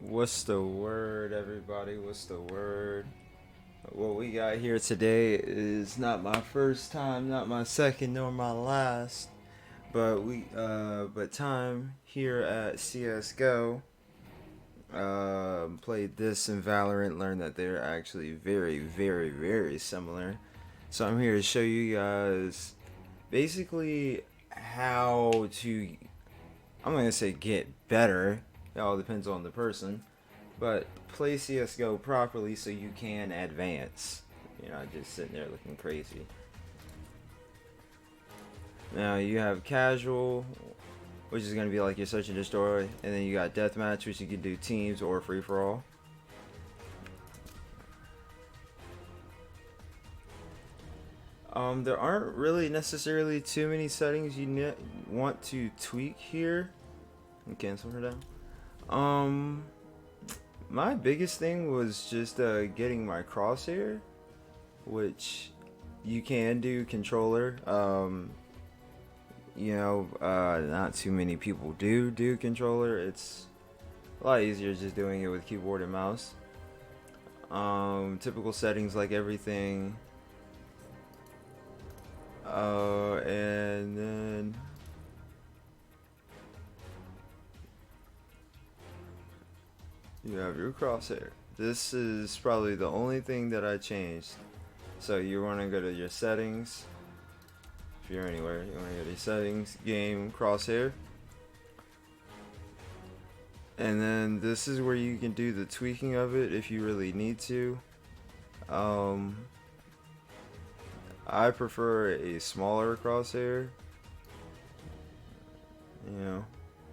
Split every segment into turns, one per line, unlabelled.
What's the word, everybody? What's the word? What we got here today is not my first time, not my second, nor my last, but time here at CSGO. Played this in Valorant, learned that they're actually very, very, very similar. So I'm here to show you guys basically how to. I'm gonna say get better. It all depends on the person, but play CSGO properly so you can advance. You're not just sitting there looking crazy. Now you have casual, which is going to be like your search and destroy, and then you got deathmatch, which you can do teams or free for all. There aren't really necessarily too many settings you want to tweak here. Cancel her down. My biggest thing was just getting my crosshair, which you can do controller. Not too many people do controller. It's a lot easier just doing it with keyboard and mouse. Typical settings like everything. And then you have your crosshair. This is probably the only thing that I changed. So you want to go to your settings. If you're anywhere, you want to go to your settings, game, crosshair. And then this is where you can do the tweaking of it if you really need to. I prefer a smaller crosshair.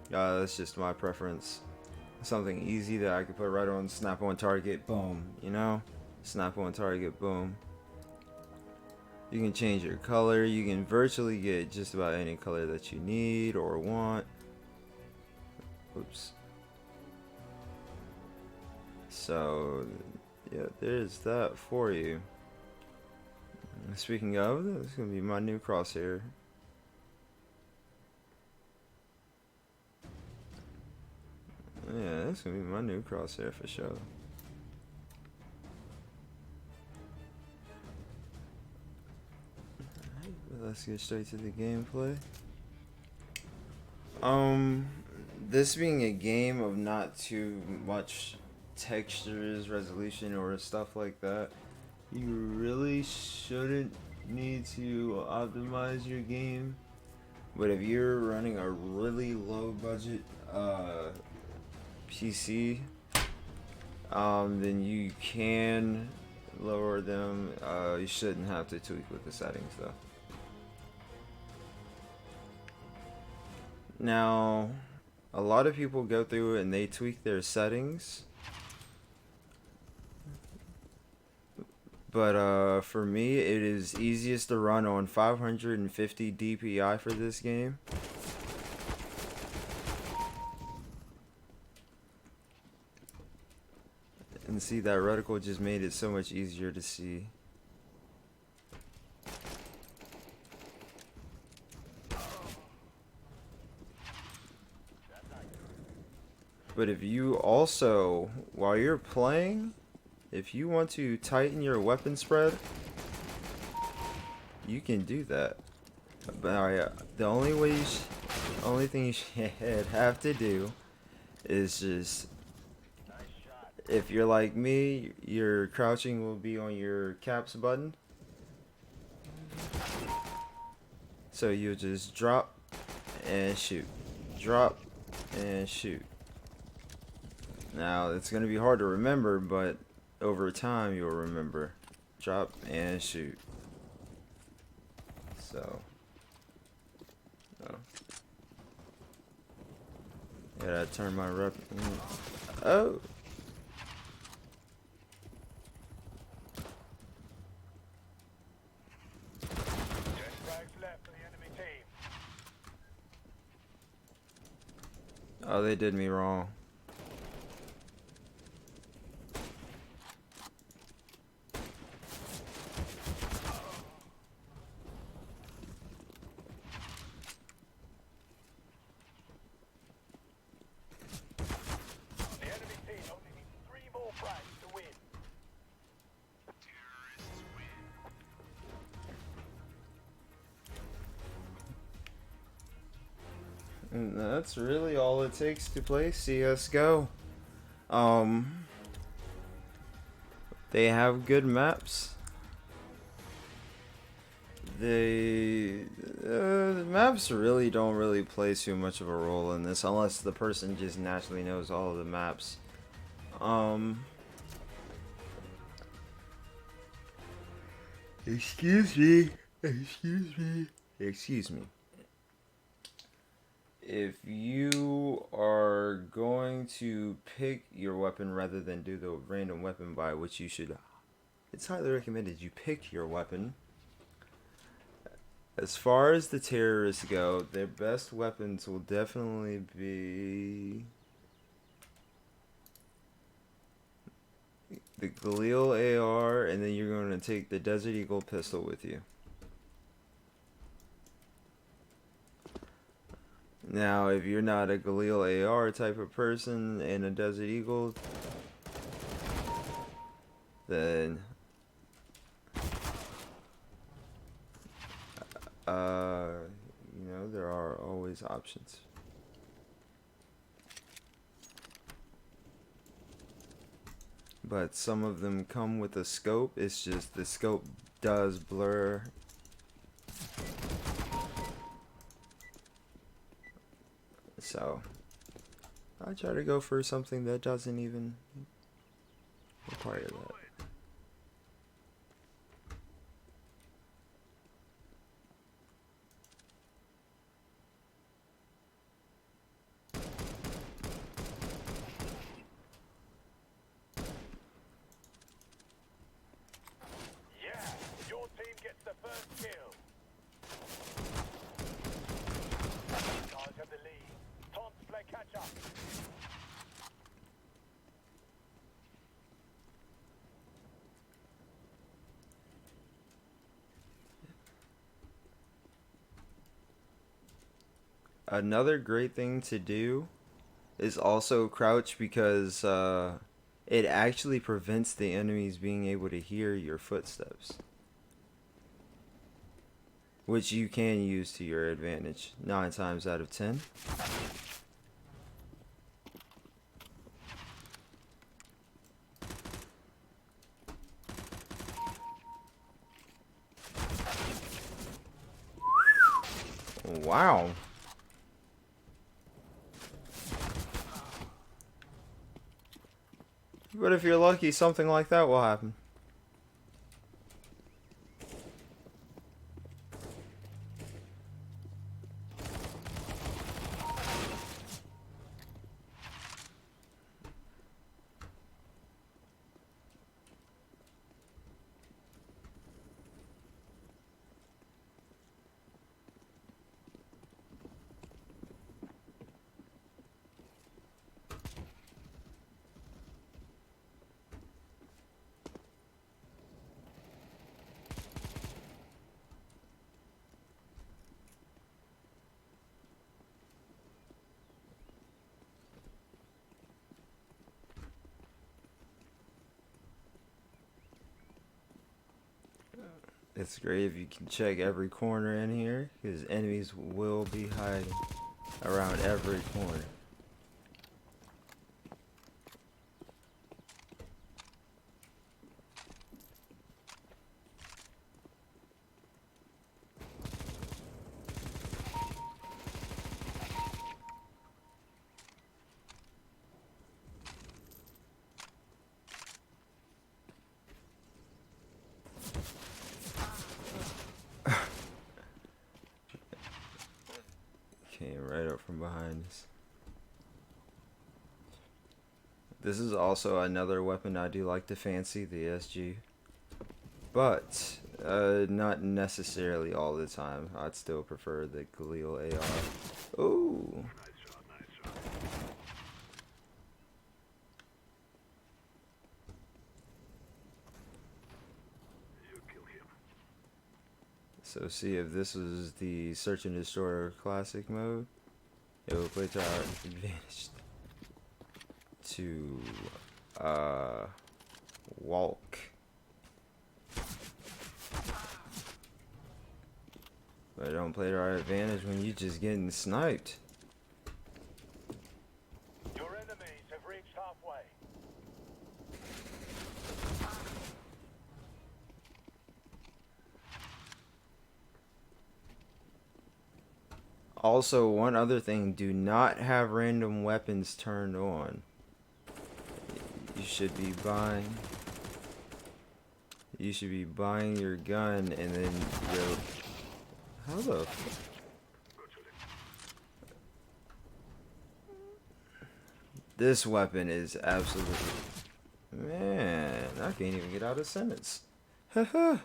That's just my preference. Something easy that I could put right on, snap on target, boom. Snap on target, boom. You can change your color. You can virtually get just about any color that you need or want. Oops. So, yeah, there's that for you. Speaking of, this is going to be my new crosshair. Yeah, that's going to be my new crosshair for sure. Let's get straight to the gameplay. This being a game of not too much textures, resolution, or stuff like that, you really shouldn't need to optimize your game. But if you're running a really low budget PC, then you can lower them. You shouldn't have to tweak with the settings though. Now, a lot of people go through and they tweak their settings. But for me, it is easiest to run on 550 DPI for this game. And see, that reticle just made it so much easier to see. But if you also, while you're playing, if you want to tighten your weapon spread, you can do that. But the only thing you should have to do is just, if you're like me, your crouching will be on your caps button. So you just drop and shoot. Drop and shoot. Now, it's going to be hard to remember, but over time you'll remember. Drop and shoot. So. Oh. Yeah, I turn my rep. Oh! Oh, they did me wrong. And that's really all it takes to play CSGO. Um, they have good maps. The maps really don't really play too much of a role in this unless the person just naturally knows all of the maps. Um, excuse me. Excuse me. Excuse me. If you are going to pick your weapon rather than do the random weapon buy, which you should, it's highly recommended you pick your weapon. As far as the terrorists go, their best weapons will definitely be the Galil AR, and then you're going to take the Desert Eagle pistol with you. Now, if you're not a Galil AR type of person and a Desert Eagle, then you know, there are always options. But some of them come with a scope. It's just the scope does blur. So I try to go for something that doesn't even require that. Another great thing to do is also crouch because it actually prevents the enemies being able to hear your footsteps, which you can use to your advantage 9 times out of 10. Wow. But if you're lucky, something like that will happen. It's great if you can check every corner in here, because enemies will be hiding around every corner. Came right up from behind us. This is also another weapon I do like to fancy, the SG. But, not necessarily all the time. I'd still prefer the Galil AR. Ooh. So see, if this was the Search and Destroy Classic mode, it would play to our advantage to walk. But it don't play to our advantage when you just getting sniped. Also, one other thing, do not have random weapons turned on. You should be buying your gun and then your how the this weapon is absolutely man, I can't even get out a sentence. Haha.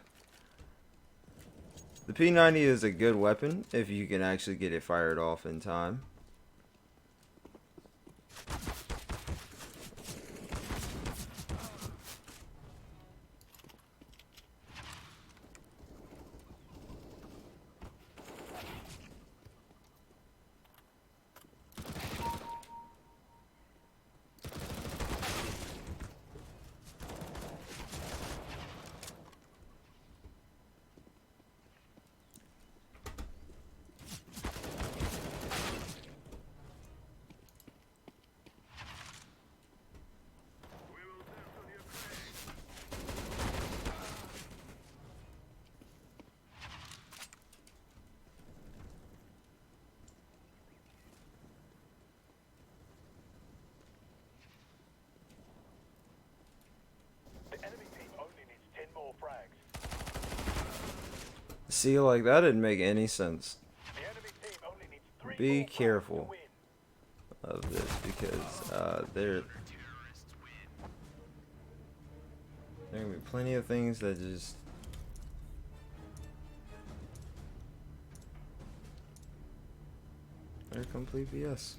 The P90 is a good weapon if you can actually get it fired off in time. See, like that didn't make any sense. Be careful of this because there are gonna be plenty of things that just are complete BS.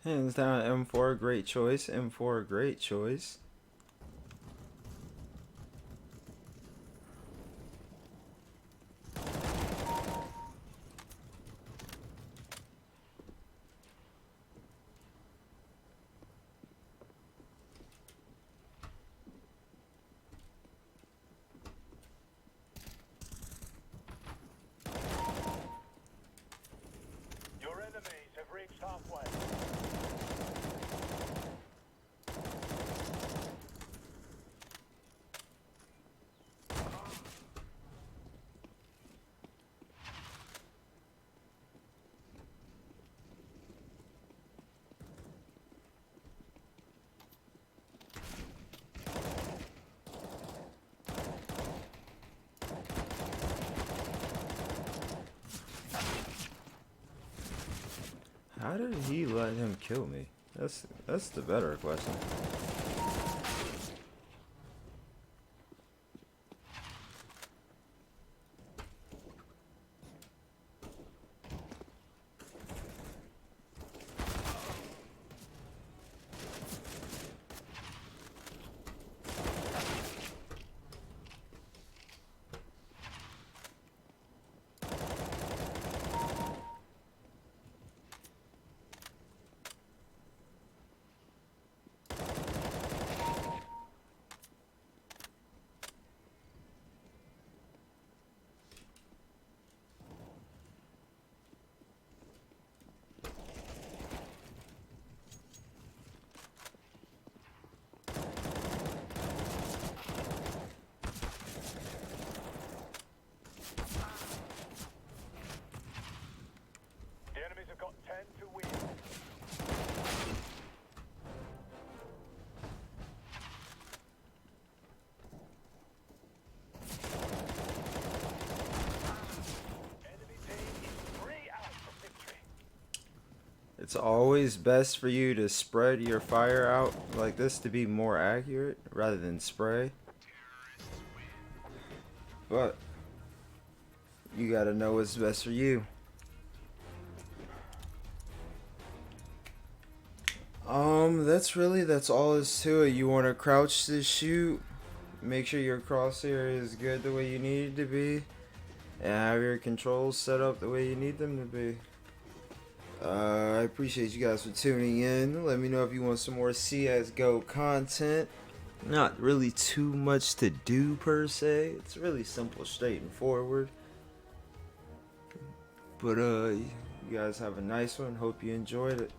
Hands down, M4, great choice. M4, great choice.
Your enemies have reached halfway.
How did he let him kill me? That's the better question.
The enemies have got 10 to win. Enemy team is 3 out from victory.
It's always best for you to spread your fire out like this to be more accurate rather than spray. But you gotta know what's best for you. That's all is to it. You wanna crouch to shoot, make sure your crosshair is good the way you need it to be, and have your controls set up the way you need them to be. I appreciate you guys for tuning in. Let me know if you want some more CSGO content. Not really too much to do per se. It's really simple, straight and forward. But you guys have a nice one. Hope you enjoyed it.